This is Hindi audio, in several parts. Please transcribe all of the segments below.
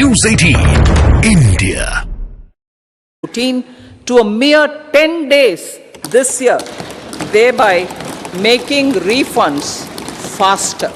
News 18 India. routine to a mere 10 days this year, thereby making refunds faster.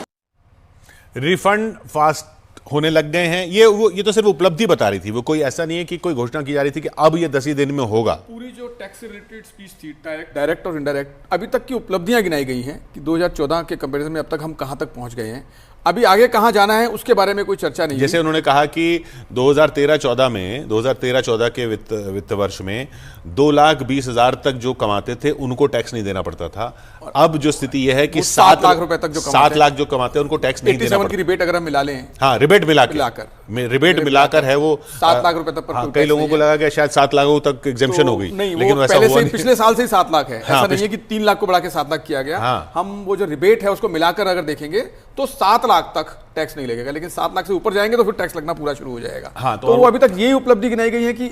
Refund fast होने लग गए हैं। ये तो सिर्फ उपलब्धि बता रही थी, वो कोई ऐसा नहीं है कि कोई घोषणा की जा रही थी कि अब ये 10 ही दिन में होगा। पूरी जो टैक्स रिलेटेड स्पीच थी, डायरेक्ट और इनडायरेक्ट, अभी तक की उपलब्धियां गिनाई गई हैं कि 2014 के कंपैरिजन में अब तक हम कहां तक पहुंच गए हैं। अभी आगे कहां जाना है उसके बारे में कोई चर्चा नहीं। जैसे उन्होंने कहा कि 2013-14 के वित्त वर्ष में 2,20,000 तक जो कमाते थे उनको टैक्स नहीं देना पड़ता था। अब जो स्थिति यह है कि 7 लाख रुपए तक जो 7 लाख जो कमाते हैं उनको टैक्स नहीं देना पड़ता। की रिबेट अगर हम मिला लें, हाँ, रिबेट मिलाकर है वो 7 लाख रुपए तक। हाँ, कई लोगों को लगा कि शायद 7 लाखों तक एग्जेम्पशन हो गई, नहीं, लेकिन वो वैसा पहले हुआ से नहीं। पिछले साल से ही 7 लाख है। हाँ, ऐसा नहीं है कि 3 लाख को बढ़ा के 7 लाख किया गया। हाँ। हम वो जो रिबेट है उसको मिलाकर अगर देखेंगे तो 7 लाख तक टैक्स नहीं लगेगा, लेकिन 7 लाख से ऊपर जाएंगे तो फिर टैक्स लगना पूरा शुरू हो जाएगा। हाँ, तो वो अभी तक यही उपलब्धि गिनाई गई है कि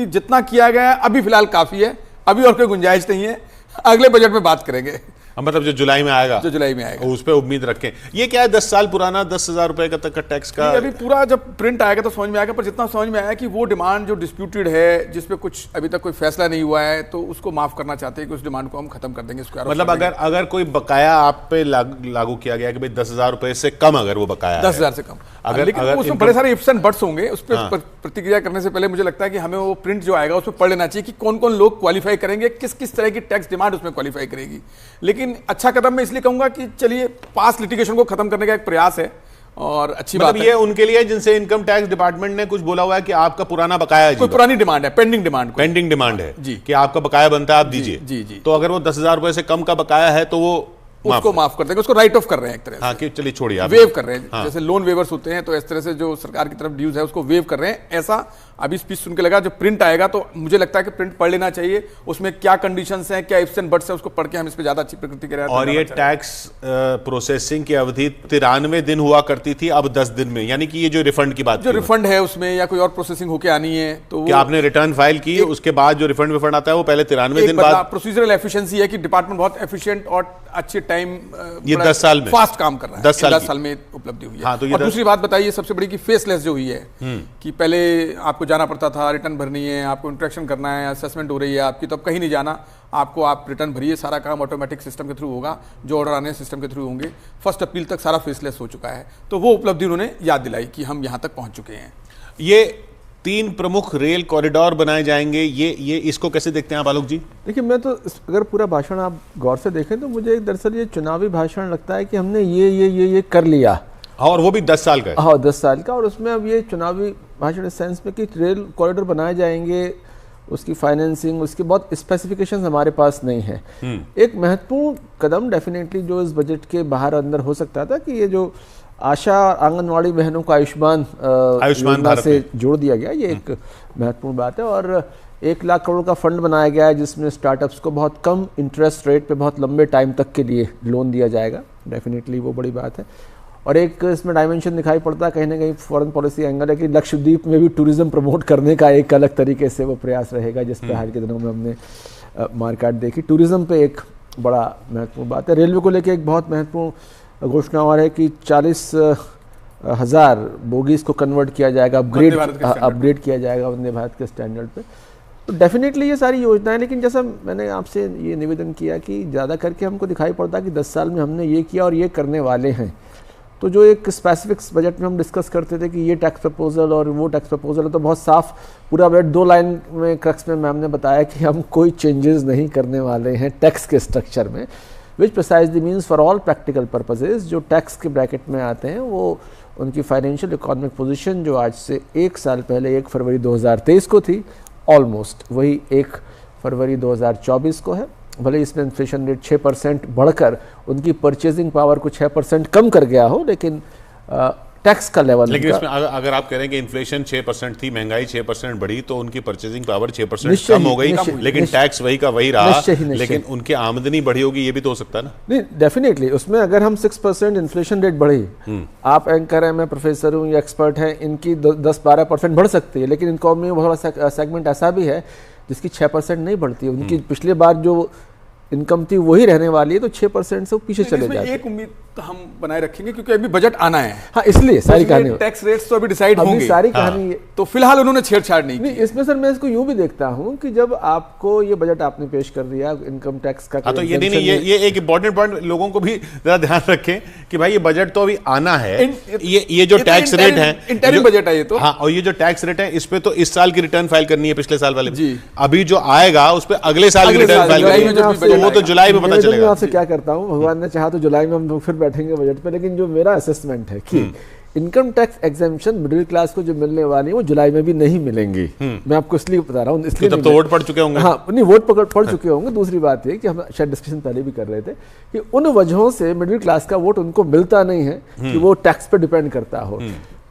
जितना किया गया है अभी फिलहाल काफी है, अभी और कोई गुंजाइश नहीं है। अगले बजट में बात करेंगे, मतलब जो जुलाई में आएगा, उस पर उम्मीद रखें। ये क्या है, 10 साल पुराना 10,000 रुपए का तक का टैक्स का अभी पूरा जब प्रिंट आएगा तो समझ में आएगा। पर जितना समझ में आया कि वो डिमांड जो डिस्प्यूटेड है, जिसपे कुछ अभी तक कोई फैसला नहीं हुआ है, तो उसको माफ करना चाहते हैं कि उस डिमांड को हम खत्म कर देंगे। मतलब अगर कोई बकाया आप पे लागू किया गया कि भाई 10,000 रुपए से कम अगर वो बकाया 10,000 से कम, लेकिन उसमें बड़े सारे इफ्स एंड बट्स होंगे। उस पर प्रतिक्रिया करने से पहले मुझे लगता है कि हमें वो प्रिंट जो आएगा उसमें पढ़ लेना चाहिए कि कौन कौन लोग क्वालिफाई करेंगे, किस किस तरह की टैक्स डिमांड उसमें क्वालिफाई करेगी। लेकिन अच्छा कदम मैं इसलिए कहूंगा कि चलिए पास लिटिगेशन को खत्म करने का एक प्रयास है और अच्छी बात है। ये उनके लिए जिनसे इनकम टैक्स डिपार्टमेंट ने कुछ बोला हुआ है कि आपका पुराना बकाया है, कोई पुरानी डिमांड है, पेंडिंग डिमांड है जी, कि आपका बकाया बनता है, आप दीजिए जी। तो अगर वो 10,000 रुपए से कम का बकाया है तो वो उसको माफ कर देंगे, उसको राइट ऑफ कर रहे हैं एक तरह से। हाँ, कि चलिए छोड़िए, आप वेव कर रहे हैं। हाँ। जैसे लोन वेवर्स होते हैं तो इस तरह से जो सरकार की तरफ ड्यूज है उसको वेव कर रहे हैं। ऐसा अभी स्पीच सुन के लगा। जो प्रिंट आएगा तो मुझे लगता है कि प्रिंट पढ़ लेना चाहिए, उसमें क्या कंडीशंस हैं, क्या इफ्स एंड बट्स हैं, उसको पढ़ के हम इस पे ज्यादा अच्छी प्रकृति करें। और ये टैक्स प्रोसेसिंग की अवधि 93 दिन हुआ करती थी, अब 10 दिन में। यानी कि ये जो रिफंड की बात, जो रिफंड है उसमें या कोई और प्रोसेसिंग होके आनी है तो क्या आपने रिटर्न फाइल की, उसके बाद जो रिफंड आता है वो पहले 93 दिन बाद। प्रोसीजरल एफिशिएंसी है कि डिपार्टमेंट बहुत एफिशिएंट और अच्छे टाइम, ये 10 साल में फास्ट काम कर रहा है। 10 साल में उपलब्धि हुई है। हाँ, तो और दूसरी बात बताइए सबसे बड़ी कि फेसलेस जो हुई है कि पहले आपको जाना पड़ता था, रिटर्न भरनी है, आपको इंट्रैक्शन करना है, असेसमेंट हो रही है आपकी, तो अब कहीं नहीं जाना, आपको आप रिटर्न भरिए, सारा काम ऑटोमेटिक सिस्टम के थ्रू होगा, जो ऑर्डर आने सिस्टम के थ्रू होंगे। फर्स्ट अपील तक सारा फेसलेस हो चुका है। तो वो उपलब्धि उन्होंने याद दिलाई कि हम यहाँ तक पहुँच चुके हैं। ये 3 प्रमुख रेल कॉरिडोर बनाए जाएंगे, ये इसको कैसे देखते हैं आप आलोक जी? देखिए, मैं तो अगर पूरा भाषण आप गौर से देखें तो मुझे दरअसल ये चुनावी भाषण लगता है कि हमने ये कर लिया, और वो भी 10 साल का है। हाँ, 10 साल का। और उसमें अब ये चुनावी भाषण इस सेंस में कि रेल कॉरिडोर बनाए जाएंगे, उसकी फाइनेंसिंग, उसके बहुत स्पेसिफिकेशंस हमारे पास नहीं है। एक महत्वपूर्ण कदम डेफिनेटली जो इस बजट के बाहर अंदर हो सकता था कि ये जो आशा आंगनवाड़ी बहनों को आयुष्मान भारत से जोड़ दिया गया, ये एक महत्वपूर्ण बात है। और 1 लाख करोड़ का फंड बनाया गया है जिसमें स्टार्टअप्स को बहुत कम इंटरेस्ट रेट पे बहुत लंबे टाइम तक के लिए लोन दिया जाएगा। डेफिनेटली वो बड़ी बात है। और एक इसमें डायमेंशन दिखाई पड़ता है कहीं ना कहीं फॉरेन पॉलिसी एंगल है कि लक्षद्वीप में भी टूरिज्म प्रमोट करने का एक अलग तरीके से वो प्रयास रहेगा, जिस पे हाल के दिनों में हमने मार्केट देखी। टूरिज्म पे एक बड़ा महत्वपूर्ण बात है। रेलवे को लेकर एक बहुत महत्वपूर्ण घोषणा और है कि 40,000 बोगीज को कन्वर्ट किया जाएगा, अपग्रेड किया जाएगा वंदे भारत के स्टैंडर्ड पे। तो डेफिनेटली ये सारी योजनाएं, लेकिन जैसा मैंने आपसे ये निवेदन किया कि ज़्यादा करके हमको दिखाई पड़ता है कि 10 साल में हमने ये किया और ये करने वाले हैं। तो जो एक स्पेसिफिक्स बजट में हम डिस्कस करते थे कि ये टैक्स प्रपोजल और वो टैक्स प्रपोजल है, तो बहुत साफ पूरा बजट 2 लाइन में क्रक्स में मैम ने बताया कि हम कोई चेंजेस नहीं करने वाले हैं टैक्स के स्ट्रक्चर में, which precisely means for all practical purposes जो टैक्स के ब्रैकेट में आते हैं वो उनकी फाइनेंशियल इकोनॉमिक पोजीशन जो आज से 1 साल पहले 1 फरवरी 2023 को थी, ऑलमोस्ट वही 1 फरवरी 2024 को है। भले इसमें इन्फ्लेशन रेट 6% बढ़कर उनकी परचेजिंग पावर को 6% कम कर गया हो, लेकिन टैक्स का लेवल, लेकिन इसमें अगर आप कह रहे हैं कि इन्फ्लेशन 6% थी, महंगाई 6% बढ़ी, तो उनकी परचेजिंग पावर 6% कम हो गई, लेकिन टैक्स वही का वही रहा, लेकिन उनकी आमदनी बढ़ी होगी, ये भी तो हो सकता है ना? नहीं, डेफिनेटली उसमें अगर हम 6% इन्फ्लेशन रेट बढ़ी, आप एंकर हैं, मैं प्रोफेसर हूँ या एक्सपर्ट हैं, इनकी 10-12% बढ़ सकती है, लेकिन इकोनॉमी में बहुत बड़ा सेगमेंट ऐसा भी है जिसकी 6% नहीं बढ़ती है। उनकी पिछले बार जो इनकम थी वही रहने वाली है, तो 6% से वो पीछे चले जाते हैं। एक उम्मीद तो हम बनाए रखेंगे क्योंकि अभी बजट आना है। हाँ, इसलिए सारी कहानी, टैक्स रेट्स तो अभी डिसाइड होंगे, सारी कहानी। तो फिलहाल उन्होंने छेड़छाड़ नहीं की। इसमें सर मैं इसको यूं भी देखता हूं कि जब आपको ये बजट आपने पेश कर दिया इनकम टैक्स का, तो ये नहीं, ये एक इंपॉर्टेंट पॉइंट लोगों को भी जरा ध्यान रखें कि भाई ये बजट तो अभी आना है, ये जो टैक्स रेट है, इंटरिम बजट है ये तो। हाँ, और ये जो टैक्स रेट है इस पे तो इस साल की रिटर्न फाइल करनी है, पिछले साल वाले जी। अभी जो आएगा उस पे अगले साल की रिटर्न फाइल करनी है, वो तो जुलाई में पता चलेगा। आपसे क्या करता हूँ, भगवान ने चाहा तो जुलाई में हम फिर बैठेंगे बजट पे, लेकिन जो मेरा असेसमेंट है कि income tax exemption middle class को जो मिलने वाली है वो जुलाई में भी नहीं मिलेंगी। मैं आपको इसलिए बता रहा हूँ, इसलिए तब तो वोट पड़ चुके होंगे। हाँ, नहीं, वोट पड़ चुके होंगे। दूसरी बात है कि हम शायद डिस्कशन पहले भी कर रहे थे कि उन वजहों से मिडिल क्लास का वोट उनको मिलता नहीं है कि वो टैक्स पे डिपेंड करता हो,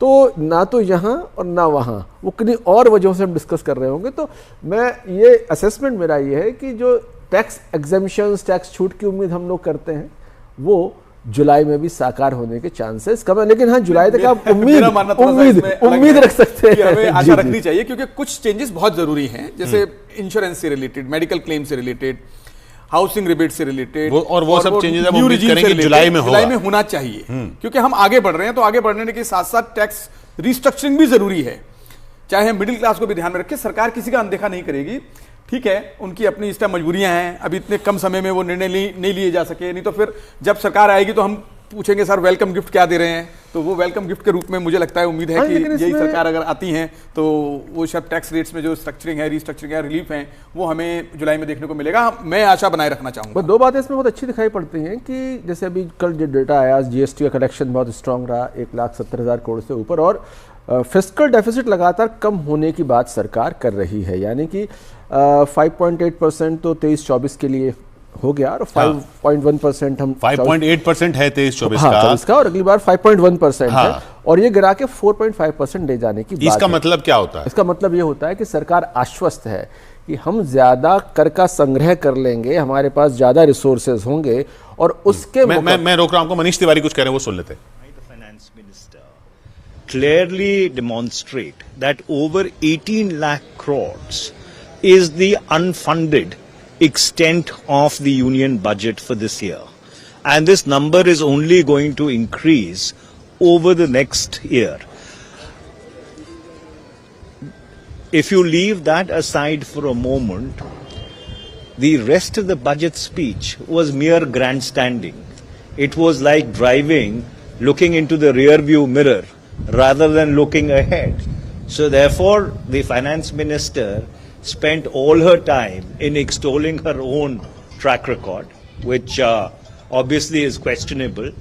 तो ना तो यहाँ और ना वहाँ, वो किन्हीं और वजहों से हम डिस्कस कर रहे होंगे। तो मैं ये असेसमेंट मेरा ये है कि जो टैक्स एग्जेम्पशंस, टैक्स छूट की उम्मीद हम लोग करते हैं वो जुलाई में भी साकार होने के चांसेस कम है, लेकिन हाँ जुलाई तक आप उम्मीद रख सकते हैं, हमें आशा रखनी चाहिए, क्योंकि कुछ चेंजेस बहुत जरूरी हैं, जैसे इंश्योरेंस से रिलेटेड, मेडिकल क्लेम से रिलेटेड, हाउसिंग रिबेट से रिलेटेड, और वो सब चेंजेस अब उम्मीद करेंगे जुलाई में होना चाहिए, क्योंकि हम आगे बढ़ रहे हैं। तो आगे बढ़ने के साथ साथ टैक्स रिस्ट्रक्चरिंग भी जरूरी है, चाहे हम मिडिल क्लास को भी ध्यान में रखें। सरकार किसी का अनदेखा नहीं करेगी, ठीक है, उनकी अपनी इस टाइम मजबूरियां हैं, अभी इतने कम समय में वो निर्णय नहीं लिए जा सके, नहीं तो फिर जब सरकार आएगी तो हम पूछेंगे सर वेलकम गिफ्ट क्या दे रहे हैं, तो वो वेलकम गिफ्ट के रूप में मुझे लगता है, उम्मीद है कि यही सरकार अगर आती है तो वो सब टैक्स रेट्स में जो स्ट्रक्चरिंग है, रिस्ट्रक्चरिंग है, रिलीफ है, वो हमें जुलाई में देखने को मिलेगा। मैं आशा बनाए रखना चाहूंगा। दो बातें इसमें बहुत अच्छी दिखाई पड़ती हैं कि जैसे अभी कल जो डेटा आया, जीएसटी का कलेक्शन बहुत स्ट्रांग रहा, 1,70,000 करोड़ से ऊपर, और फिस्कल डेफिसिट लगातार कम होने की बात सरकार कर रही है, यानी कि 5.8% तो 23-24 के लिए हो गया, और 5.1% हम 5.8% है 23-24 का, और अगली बार 5.1% है, और ये गिरा के 4.5% ले जाने की बात। इसका मतलब क्या होता है? इसका मतलब ये होता है कि सरकार आश्वस्त है कि हम ज्यादा कर का संग्रह कर लेंगे, हमारे पास ज्यादा रिसोर्सेज होंगे, और उसके मैं रोक रहा हूं, मनीष तिवारी कुछ कह रहे हैं, वो सुन लेते हैं। Clearly demonstrate that over 18 lakh crores is the unfunded extent of the union budget for this year, and this number is only going to increase over the next year. If you leave that aside for a moment, the rest of the budget speech was mere grandstanding. It was like driving, looking into the rear view mirror rather than looking ahead. So therefore, the finance minister spent all her time in extolling her own track record, which obviously is questionable,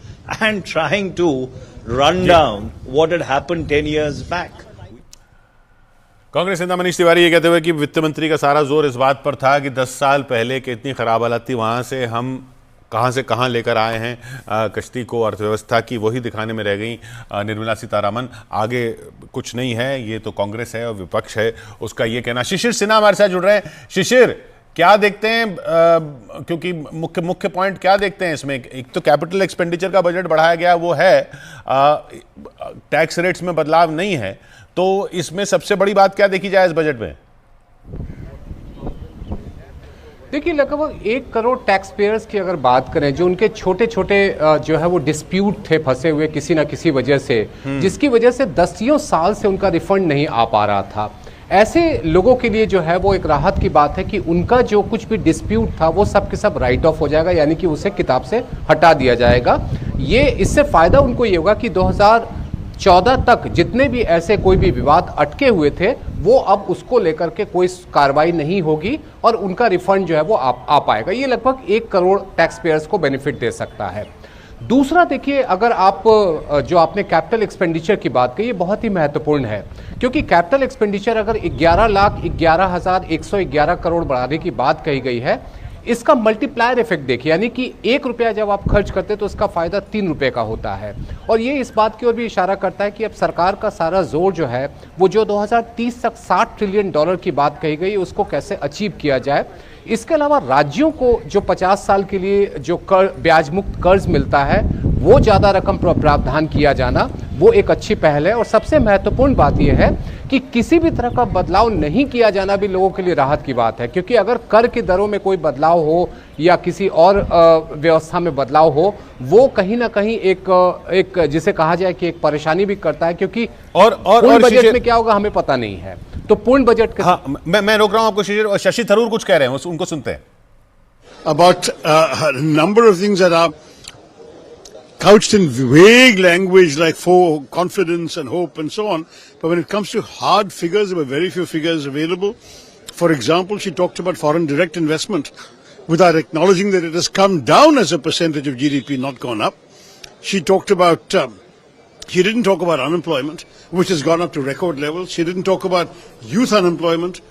and trying to run down what had happened 10 years back. Congress नेता मनीष तिवारी ये कहते हुए कि वित्त मंत्री का सारा जोर इस बात पर था कि 10 साल पहले की इतनी खराब हालत थी, वहां से हम कहां से कहां लेकर आए हैं कश्ती को, अर्थव्यवस्था की, वही दिखाने में रह गई निर्मला सीतारामन। आगे कुछ नहीं है, ये तो कांग्रेस है और विपक्ष है उसका ये कहना। शिशिर सिन्हा हमारे साथ जुड़ रहे हैं। शिशिर, क्या देखते हैं, क्योंकि मुख्य पॉइंट क्या देखते हैं इसमें? एक तो कैपिटल एक्सपेंडिचर का बजट बढ़ाया गया, वो है, टैक्स रेट्स में बदलाव नहीं है, तो इसमें सबसे बड़ी बात क्या देखी जाए इस बजट में? देखिए, लगभग 1 करोड़ टैक्स पेयर्स की अगर बात करें, जो उनके छोटे छोटे जो है वो डिस्प्यूट थे फंसे हुए किसी ना किसी वजह से, जिसकी वजह से 10 साल से उनका रिफंड नहीं आ पा रहा था, ऐसे लोगों के लिए जो है वो एक राहत की बात है कि उनका जो कुछ भी डिस्प्यूट था वो सब के सब राइट ऑफ हो जाएगा, यानी कि उसे किताब से हटा दिया जाएगा। ये इससे फायदा उनको ये होगा कि 2014 तक जितने भी ऐसे कोई भी विवाद अटके हुए थे, वो अब उसको लेकर के कोई कार्रवाई नहीं होगी और उनका रिफंड जो है वो आ पाएगा। ये लगभग 1 करोड़ टैक्स पेयर्स को बेनिफिट दे सकता है। दूसरा देखिए, अगर आप जो आपने कैपिटल एक्सपेंडिचर की बात की, ये बहुत ही महत्वपूर्ण है, क्योंकि कैपिटल एक्सपेंडिचर अगर 11,11,111 करोड़ बढ़ाने की बात कही गई है, इसका मल्टीप्लायर इफेक्ट देखिए, यानी कि 1 रुपया जब आप खर्च करते हैं तो उसका फायदा 3 रुपये का होता है। और ये इस बात की ओर भी इशारा करता है कि अब सरकार का सारा जोर जो है वो जो 2030 तक $60 ट्रिलियन की बात कही गई, उसको कैसे अचीव किया जाए। इसके अलावा राज्यों को जो 50 साल के लिए जो ब्याज मुक्त कर्ज मिलता है, वो ज़्यादा रकम प्रावधान किया जाना, वो एक अच्छी पहल है। और सबसे महत्वपूर्ण बात यह है कि किसी भी तरह का बदलाव नहीं किया जाना भी लोगों के लिए राहत की बात है, क्योंकि अगर कर की दरों में कोई बदलाव हो या किसी और व्यवस्था में बदलाव हो, वो कहीं ना कहीं एक जिसे कहा जाए कि एक परेशानी भी करता है, क्योंकि पूर्ण बजट में क्या होगा हमें पता नहीं है। तो पूर्ण बजट हाँ, मैं रोक रहा हूं आपको शिशिर, और शशि थरूर कुछ कह रहे हैं, उनको सुनते हैं। About a number of things that are couched in vague language like confidence and hope and so on. But when it comes to hard figures, there were very few figures available. For example, she talked about foreign direct investment without acknowledging that it has come down as a percentage of GDP, not gone up. She talked about, she didn't talk about unemployment, which has gone up to record levels. She didn't talk about youth unemployment.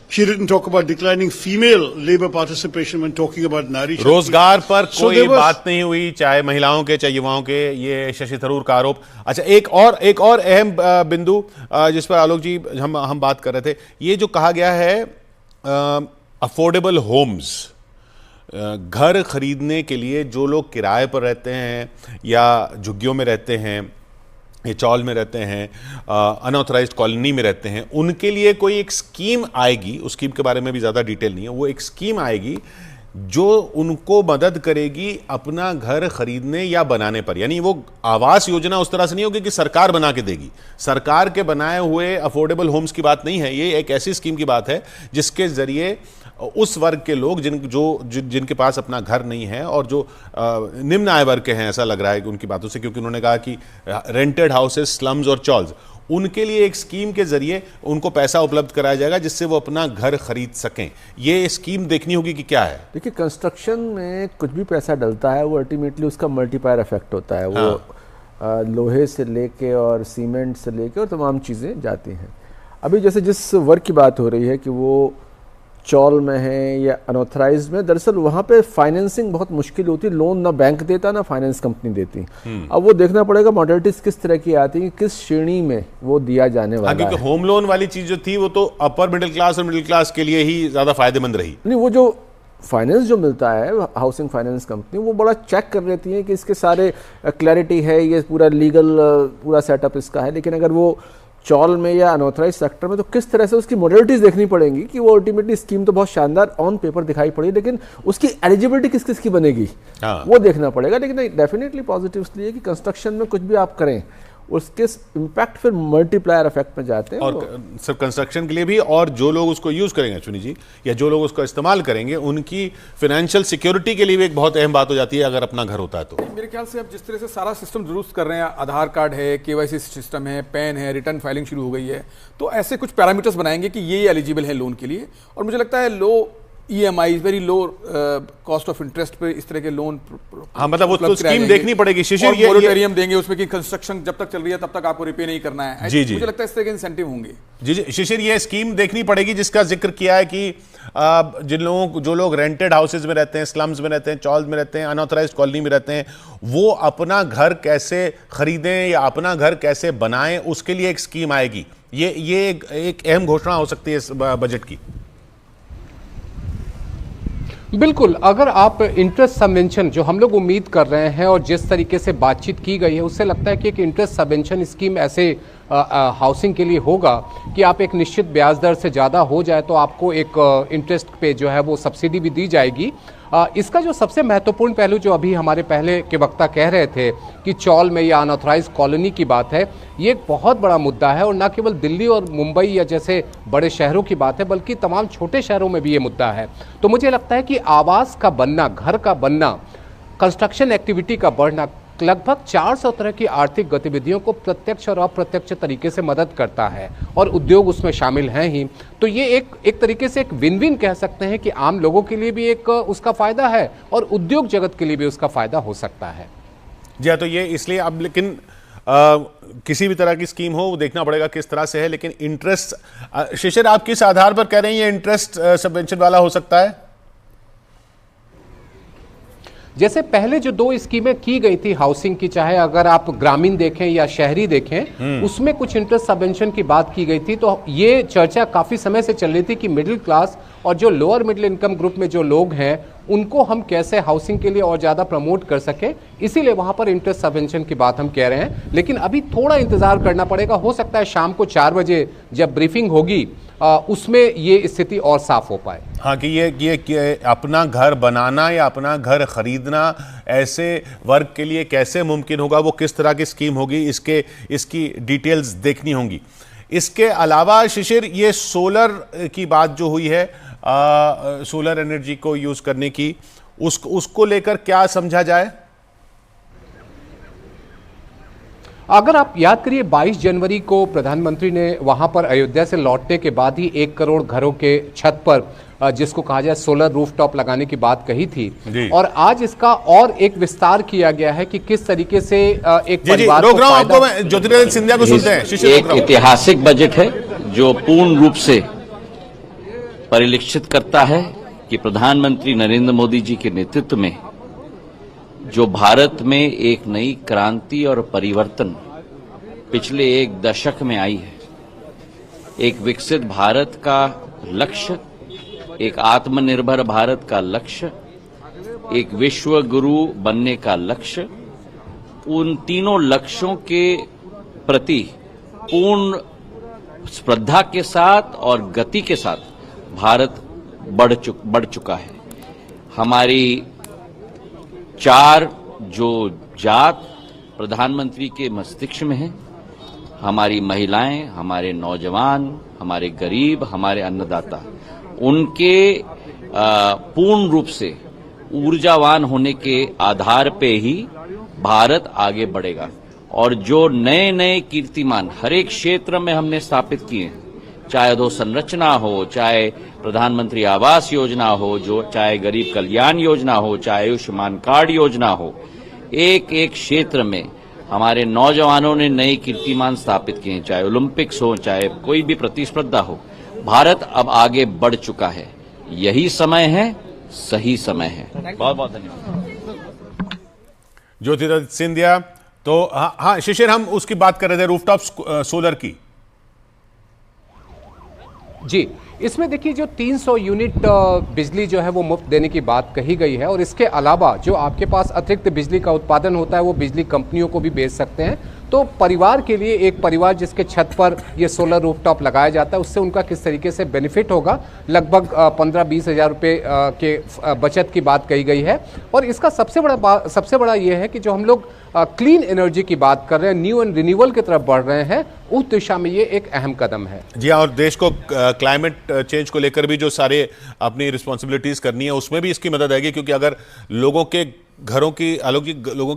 She didn't talk about declining female labor participation when talking about Nari Shakti. रोजगार पर कोई बात नहीं हुई, चाहे महिलाओं के चाहे युवाओं के, ये शशि थरूर का आरोप। अच्छा, एक और अहम बिंदु जिस पर आलोक जी हम बात कर रहे थे, ये जो कहा गया है अफोर्डेबल होम्स, घर खरीदने के लिए जो लोग किराए पर रहते हैं या झुग्गियों में रहते हैं, ये चौल में रहते हैं, अनऑथराइज्ड कॉलोनी में रहते हैं, उनके लिए कोई एक स्कीम आएगी। उस स्कीम के बारे में भी ज़्यादा डिटेल नहीं है। वो एक स्कीम आएगी जो उनको मदद करेगी अपना घर खरीदने या बनाने पर। यानी वो आवास योजना उस तरह से नहीं होगी कि सरकार बना के देगी। सरकार के बनाए हुए अफोर्डेबल होम्स की बात नहीं है, ये एक ऐसी स्कीम की बात है जिसके जरिए उस वर्ग के लोग जिनके पास अपना घर नहीं है और जो निम्न आय वर्ग के हैं, ऐसा लग रहा है कि उनकी बातों से, क्योंकि उन्होंने कहा कि रेंटेड हाउसेस, स्लम्स और चॉल्स, उनके लिए एक स्कीम के जरिए उनको पैसा उपलब्ध कराया जाएगा जिससे वो अपना घर खरीद सकें। ये स्कीम देखनी होगी कि क्या है। देखिए, कंस्ट्रक्शन में कुछ भी पैसा डलता है वो अल्टीमेटली उसका मल्टीप्लायर इफेक्ट होता है। वो लोहे से लेके और सीमेंट से लेके और तमाम चीज़ें जाती हैं। अभी जैसे जिस वर्ग की बात हो रही है कि वो चौल में है या अनऑथराइज्ड में, दरअसल वहाँ पे फाइनेंसिंग बहुत मुश्किल होती है। लोन ना बैंक देता ना फाइनेंस कंपनी देती। अब वो देखना पड़ेगा मॉडलिटीज किस तरह की आती है, किस श्रेणी में वो दिया जाने वाला है। क्योंकि होम लोन वाली चीज जो थी वो तो अपर मिडिल क्लास और मिडिल क्लास के लिए ही ज्यादा फायदेमंद रही। नहीं, वो जो फाइनेंस जो मिलता है हाउसिंग फाइनेंस कंपनी, वो बड़ा चेक कर लेती है कि इसके सारे क्लैरिटी है, ये पूरा लीगल पूरा सेटअप इसका है। लेकिन अगर वो चौल में या अनऑथराइज सेक्टर में, तो किस तरह से उसकी मॉडलिटीज देखनी पड़ेंगी कि वो अल्टीमेटली स्कीम तो बहुत शानदार ऑन पेपर दिखाई पड़ी, लेकिन उसकी एलिजिबिलिटी किस किस की बनेगी वो देखना पड़ेगा। लेकिन डेफिनेटली पॉजिटिव इसलिए कि कंस्ट्रक्शन में कुछ भी आप करें उसके इम्पैक्ट फिर मल्टीप्लायर इफेक्ट में जाते हैं। और सिर्फ कंस्ट्रक्शन के लिए भी, और जो लोग उसको यूज करेंगे चुनी जी, या जो लोग उसको इस्तेमाल करेंगे, उनकी फाइनेंशियल सिक्योरिटी के लिए भी एक बहुत अहम बात हो जाती है अगर अपना घर होता है तो। मेरे ख्याल से अब जिस तरह से सारा सिस्टम दुरुस्त कर रहे हैं, आधार कार्ड है, केवाईसी सिस्टम है, पैन है, रिटर्न फाइलिंग शुरू हो गई है, तो ऐसे कुछ पैरामीटर्स बनाएंगे कि ये एलिजिबल है लोन के लिए। और मुझे लगता है लो EMI, very low cost of interest पे इस तरह के लोन, हाँ, मतलब वो तो स्कीम देखनी पड़ेगी। शिशिर, ये मोरेटोरियम देंगे उसमें कि कंस्ट्रक्शन जब तक चल रही है तब तक आपको रिपे नहीं करना है। जी जी, मुझे लगता है इस तरह के इंसेंटिव होंगे। जी जी शिशिर, ये स्कीम देखनी पड़ेगी जिसका जिक्र किया है कि जो लोग रेंटेड हाउसेज में रहते हैं, स्लम्स में रहते हैं, चॉल्स में रहते हैं, अनऑथराइज्ड कॉलोनी में रहते हैं, वो अपना घर कैसे खरीदें या अपना घर कैसे बनाएं, उसके लिए एक स्कीम आएगी। ये एक अहम घोषणा हो सकती है इस बजट की। बिल्कुल, अगर आप इंटरेस्ट सबवेंशन जो हम लोग उम्मीद कर रहे हैं और जिस तरीके से बातचीत की गई है, उससे लगता है कि एक इंटरेस्ट सबवेंशन स्कीम ऐसे हाउसिंग के लिए होगा कि आप एक निश्चित ब्याज दर से ज़्यादा हो जाए तो आपको एक इंटरेस्ट पे जो है वो सब्सिडी भी दी जाएगी। इसका जो सबसे महत्वपूर्ण पहलू जो अभी हमारे पहले के वक्ता कह रहे थे कि चौल में या अनऑथराइज्ड कॉलोनी की बात है, ये एक बहुत बड़ा मुद्दा है और न केवल दिल्ली और मुंबई या जैसे बड़े शहरों की बात है बल्कि तमाम छोटे शहरों में भी ये मुद्दा है। तो मुझे लगता है कि आवास का बनना, घर का बनना, कंस्ट्रक्शन एक्टिविटी का बढ़ना लगभग 400 तरह की आर्थिक गतिविधियों को प्रत्यक्ष और अप्रत्यक्ष तरीके से मदद करता है और उद्योग उसमें शामिल हैं ही। तो ये एक तरीके से एक विन विन कह सकते हैं कि आम लोगों के लिए भी एक उसका फायदा है और उद्योग जगत के लिए भी उसका फायदा हो सकता है। जी हाँ, तो ये इसलिए अब लेकिन किसी भी तरह की स्कीम हो वो देखना पड़ेगा किस तरह से है। लेकिन इंटरेस्ट, शिशिर, आप किस आधार पर कह रहे हैं ये इंटरेस्ट सबवेंशन वाला हो सकता है? जैसे पहले जो 2 स्कीमें की गई थी हाउसिंग की, चाहे अगर आप ग्रामीण देखें या शहरी देखें, उसमें कुछ इंटरेस्ट सबवेंशन की बात की गई थी। तो ये चर्चा काफी समय से चल रही थी कि मिडिल क्लास और जो लोअर मिडिल इनकम ग्रुप में जो लोग हैं उनको हम कैसे हाउसिंग के लिए और ज्यादा प्रमोट कर सके, इसीलिए वहां पर इंटरेस्ट सबवेंशन की बात हम कह रहे हैं। लेकिन अभी थोड़ा इंतजार करना पड़ेगा, हो सकता है शाम को 4 बजे जब ब्रीफिंग होगी उसमें ये स्थिति और साफ हो पाए। हाँ, कि ये अपना घर बनाना या अपना घर खरीदना ऐसे वर्ग के लिए कैसे मुमकिन होगा, वो किस तरह की स्कीम होगी, इसकी डिटेल्स देखनी होंगी। इसके अलावा शिशिर, ये सोलर की बात जो हुई है, सोलर एनर्जी को यूज करने की, उसको लेकर क्या समझा जाए? अगर आप याद करिए 22 जनवरी को प्रधानमंत्री ने वहां पर अयोध्या से लौटने के बाद ही 1 करोड़ घरों के छत पर जिसको कहा जाए सोलर रूफटॉप लगाने की बात कही थी, और आज इसका और एक विस्तार किया गया है कि किस तरीके से एक परिवार को आपको मैं ज्योतिरादित्य सिंधिया को सुनते हैं। एक ऐतिहासिक बजट है जो पूर्ण रूप से परिलक्षित करता है कि प्रधानमंत्री नरेंद्र मोदी जी के नेतृत्व में जो भारत में एक नई क्रांति और परिवर्तन पिछले 1 दशक में आई है, एक विकसित भारत का लक्ष्य, एक आत्मनिर्भर भारत का लक्ष्य, एक विश्व गुरु बनने का लक्ष्य, उन तीनों लक्ष्यों के प्रति पूर्ण श्रद्धा के साथ और गति के साथ भारत बढ़ चुका है। हमारी 4 जो जात प्रधानमंत्री के मस्तिष्क में है, हमारी महिलाएं, हमारे नौजवान, हमारे गरीब, हमारे अन्नदाता, उनके पूर्ण रूप से ऊर्जावान होने के आधार पे ही भारत आगे बढ़ेगा। और जो नए नए कीर्तिमान हर एक क्षेत्र में हमने स्थापित किए हैं, चाहे अधोसंरचना हो, चाहे प्रधानमंत्री आवास योजना हो, जो चाहे गरीब कल्याण योजना हो, चाहे आयुष्मान कार्ड योजना हो, एक एक क्षेत्र में हमारे नौजवानों ने नए कीर्तिमान स्थापित किए हैं, चाहे ओलंपिक्स हो, चाहे कोई भी प्रतिस्पर्धा हो। भारत अब आगे बढ़ चुका है, यही समय है, सही समय है। बहुत बहुत धन्यवाद। ज्योतिरादित्य सिंधिया। तो हाँ शिशिर, हम उसकी बात कर रहे थे, रूफटॉप सोलर की। जी, इसमें देखिए जो 300 यूनिट बिजली जो है वो मुफ्त देने की बात कही गई है, और इसके अलावा जो आपके पास अतिरिक्त बिजली का उत्पादन होता है वो बिजली कंपनियों को भी बेच सकते हैं। तो परिवार के लिए, एक परिवार जिसके छत पर ये सोलर रूफटॉप लगाया जाता है, उससे उनका किस तरीके से बेनिफिट होगा, लगभग 15-20 हज़ार रुपये के बचत की बात कही गई है। और इसका सबसे बड़ा ये है कि जो हम लोग क्लीन एनर्जी की बात कर रहे हैं, न्यू एंड रिन्यूअल की तरफ बढ़ रहे हैं, उस दिशा में ये एक अहम कदम है। जी हाँ, और देश को क्लाइमेट चेंज को लेकर भी जो सारे अपनी रिस्पॉन्सिबिलिटीज करनी है, उसमें भी इसकी मदद आएगी। क्योंकि अगर लोगों के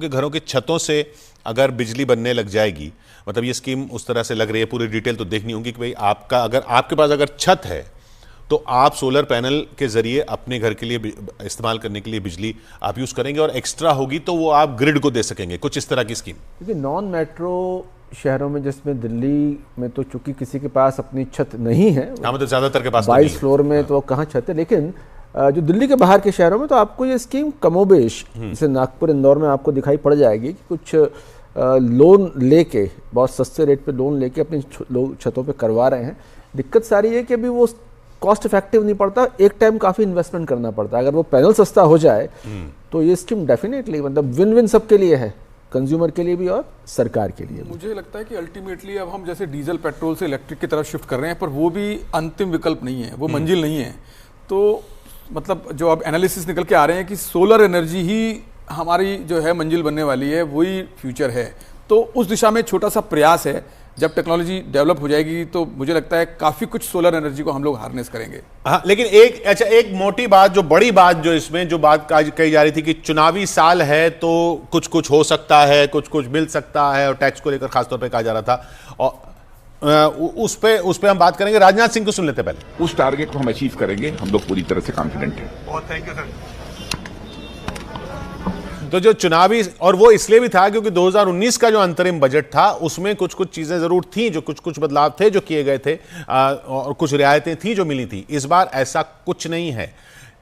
घरों की छतों से अगर बिजली बनने लग जाएगी, मतलब ये स्कीम उस तरह से लग रही है, पूरी डिटेल तो देखनी होगी कि भाई आपके पास अगर छत है तो आप सोलर पैनल के जरिए अपने घर के लिए इस्तेमाल करने के लिए बिजली आप यूज करेंगे, और एक्स्ट्रा होगी तो वो आप ग्रिड को दे सकेंगे, कुछ इस तरह की स्कीम। क्योंकि नॉन मेट्रो शहरों में, जिसमें दिल्ली में तो चूंकि किसी के पास अपनी छत नहीं है, मतलब ज्यादातर के पास 22 फ्लोर में तो कहाँ छत है, लेकिन जो दिल्ली के बाहर के शहरों में तो आपको ये स्कीम कमोबेश, जैसे नागपुर, इंदौर में आपको दिखाई पड़ जाएगी कि कुछ लोन लेके, बहुत सस्ते रेट पे लोन लेके अपनी लोग छतों पे करवा रहे हैं। दिक्कत सारी है कि अभी वो कॉस्ट इफेक्टिव नहीं पड़ता, एक टाइम काफ़ी इन्वेस्टमेंट करना पड़ता है। अगर वो पैनल सस्ता हो जाए तो ये स्कीम डेफिनेटली मतलब विन विन सबके लिए है, कंज्यूमर के लिए भी और सरकार के लिए भी। मुझे लगता है कि अल्टीमेटली अब हम जैसे डीजल पेट्रोल से इलेक्ट्रिक की तरफ शिफ्ट कर रहे हैं, पर वो भी अंतिम विकल्प नहीं है, वो मंजिल नहीं है। तो मतलब जो अब एनालिसिस निकल के आ रहे हैं कि सोलर एनर्जी ही हमारी जो है मंजिल बनने वाली है, वही फ्यूचर है। तो उस दिशा में छोटा सा प्रयास है। जब टेक्नोलॉजी डेवलप हो जाएगी तो मुझे लगता है काफी कुछ सोलर एनर्जी को हम लोग हार्नेस करेंगे। हाँ, लेकिन एक मोटी बात, जो बड़ी बात जो इसमें जो बात कही जा रही थी कि चुनावी साल है तो कुछ हो सकता है, कुछ मिल सकता है, और टैक्स को लेकर खासतौर पे कहा जा रहा था, और उस पे हम बात करेंगे। राजनाथ सिंह को सुन लेते पहले। उस टारगेट को हम अचीव करेंगे, हम लोग पूरी तरह से कॉन्फिडेंट हैं। बहुत थैंक यू सर। तो जो चुनावी, और वो इसलिए भी था क्योंकि 2019 का जो अंतरिम बजट था उसमें कुछ चीजें जरूर थी, जो कुछ बदलाव थे जो किए गए थे, और कुछ रियायतें थी जो मिली थी। इस बार ऐसा कुछ नहीं है।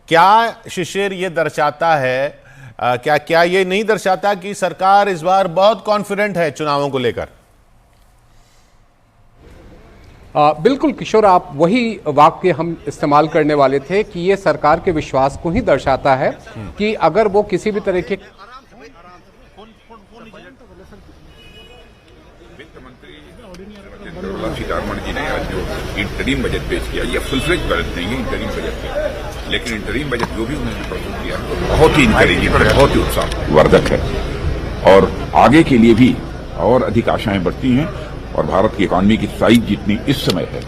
क्या शिशिर ये दर्शाता है क्या क्या ये नहीं दर्शाता कि सरकार इस बार बहुत कॉन्फिडेंट है चुनावों को लेकर? बिल्कुल किशोर, आप वही वाक्य हम इस्तेमाल करने वाले थे कि ये सरकार के विश्वास को ही दर्शाता है कि अगर वो किसी भी तरह के निर्मला सीतारमण जी ने आज जो इंटरिम बजट पेश किया, ये फुल फ्लेज बजट नहीं है, इंटरिम बजट है, लेकिन इंटरिम बजट जो भी उन्होंने प्रस्तुत किया तो बहुत ही इंकरेजिंग है, बहुत ही उत्साहवर्धक है और आगे के लिए भी और अधिक आशाएं बढ़ती हैं। और भारत की इकॉनमी की साइज जितनी इस समय है,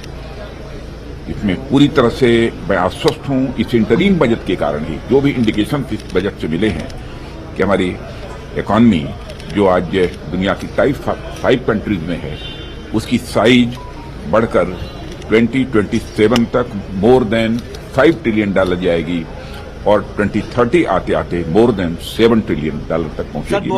इसमें पूरी तरह से मैं आश्वस्त हूं इस इंटरिम बजट के कारण ही, जो भी इंडिकेशन इस बजट से मिले हैं कि हमारी इकॉनमी जो आज दुनिया की टाइप 5 कंट्रीज में है, उसकी साइज बढ़कर 2027 तक मोर देन $5 ट्रिलियन जाएगी और 2030 आते आते मोर देन $7 ट्रिलियन तक पहुंचेगी।